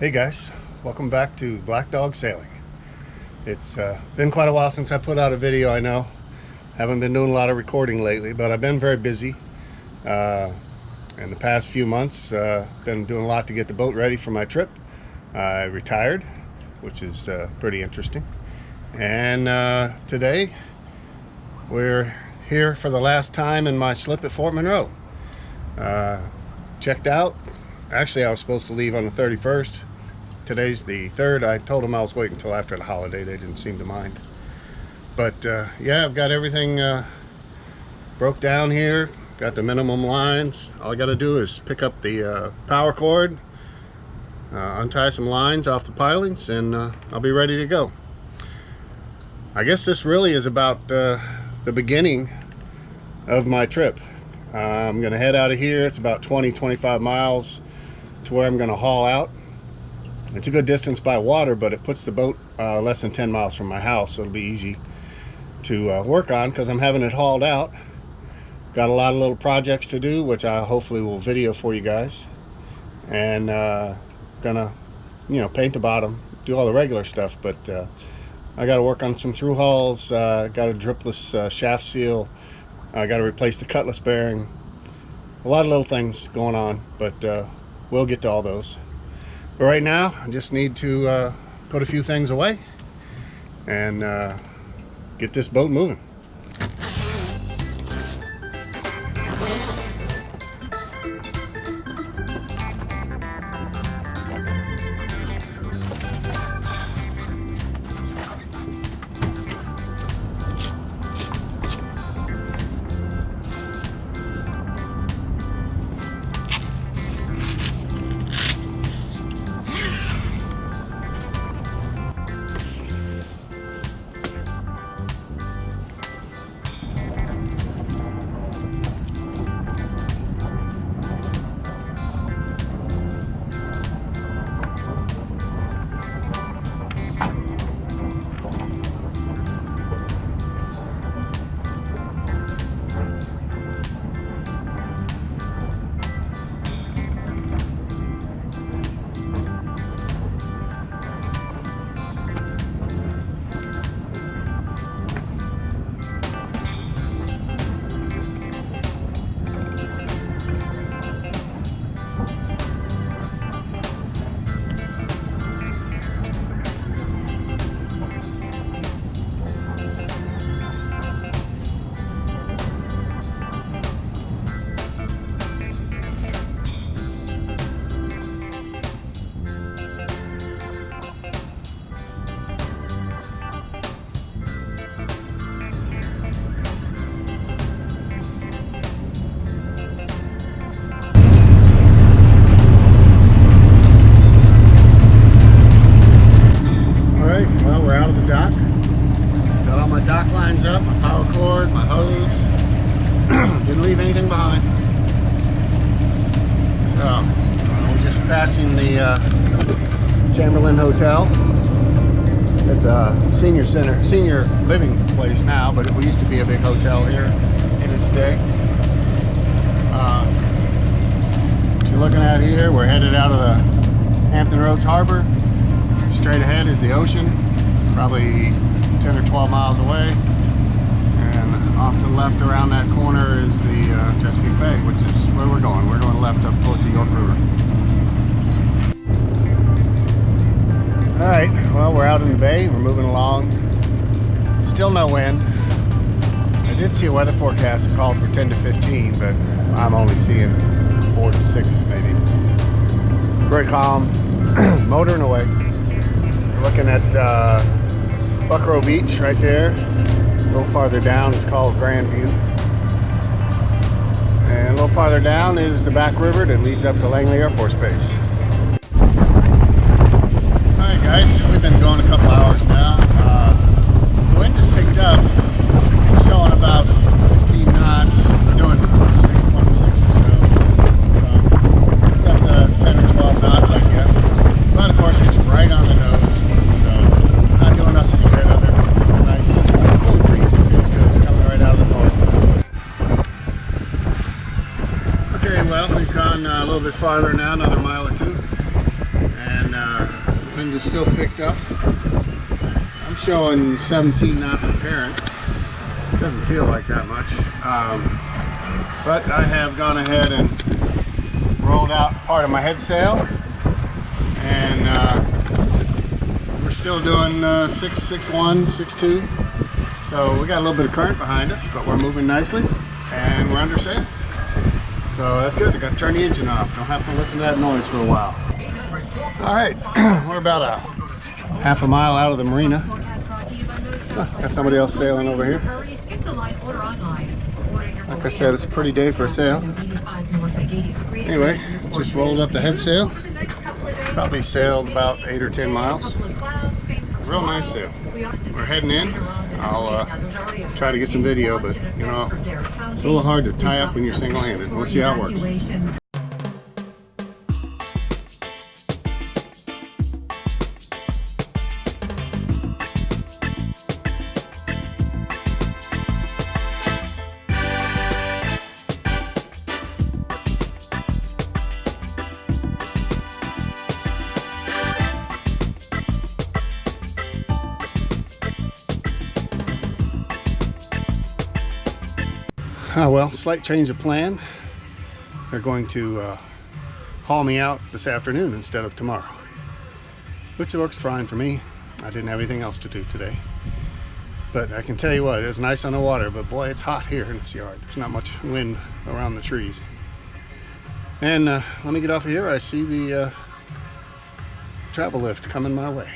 Hey guys, welcome back to Black Dog Sailing. It's been quite a while since I put out a video, I know. Haven't been doing a lot of recording lately, but I've been very busy. In the past few months, been doing a lot to get the boat ready for my trip. I retired, which is pretty interesting. And today, we're here for the last time in my slip at Fort Monroe. Checked out. Actually, I was supposed to leave on the 31st. Today's the 3rd. I told them I was waiting until after the holiday. They didn't seem to mind. But yeah, I've got everything broke down here. Got the minimum lines. All I got to do is pick up the power cord, untie some lines off the pilings, and I'll be ready to go. I guess this really is about the beginning of my trip. I'm going to head out of here. It's about 20-25 miles to where I'm going to haul out. It's a good distance by water, but it puts the boat less than 10 miles from my house, so it'll be easy to work on because I'm having it hauled out. Got a lot of little projects to do, which I hopefully will video for you guys, and gonna, paint the bottom, do all the regular stuff. But I got to work on some through hulls. Got a dripless shaft seal. I got to replace the cutlass bearing. A lot of little things going on, but we'll get to all those. But right now, I just need to put a few things away and get this boat moving. Passing the Chamberlain Hotel. It's a senior living place now, but it used to be a big hotel here in its day. What you're looking at here, we're headed out of the Hampton Roads Harbor. Straight ahead is the ocean, probably 10 or 12 miles away. And off to the left around that corner is the Chesapeake Bay, which is where we're going. We're going left up towards the York River. Alright, well, we're out in the bay, we're moving along. Still no wind. I did see a weather forecast that called for 10 to 15, but I'm only seeing 4 to 6 maybe. Very calm, motoring away. We're looking at Buckrow Beach right there. A little farther down is called Grandview. And a little farther down is the back river that leads up to Langley Air Force Base. Guys, we've been going a couple hours now. The wind has picked up. It's showing about 15 knots. We're doing 6.6 or so. So it's up to 10 or 12 knots, I guess. But of course, it's right on the nose. So not doing us any good other than it's a nice cool breeze. It feels good. It's coming right out of the north. Okay, well, we've gone a little bit farther now, another mile or two. And is still picked up. I'm showing 17 knots apparent. Doesn't feel like that much. But I have gone ahead and rolled out part of my head sail. And we're still doing 661, 6.2. So we got a little bit of current behind us, but we're moving nicely and we're under sail. So that's good. I got to turn the engine off. Don't have to listen to that noise for a while. All right, we're about a half a mile out of the marina. Got somebody else sailing over here. Like I said, it's a pretty day for a sail. Anyway, just rolled up the head sail. Probably sailed about 8 or 10 miles. Real nice sail. We're heading in. I'll try to get some video, but you know, it's a little hard to tie up when you're single-handed. We'll see how it works. Well, slight change of plan. They're going to haul me out this afternoon instead of tomorrow, which works fine for me. I didn't have anything else to do today. But I can tell you what, it's nice on the water, but boy, it's hot here in this yard. There's not much wind around the trees. And let me get off of here. I see the travel lift coming my way.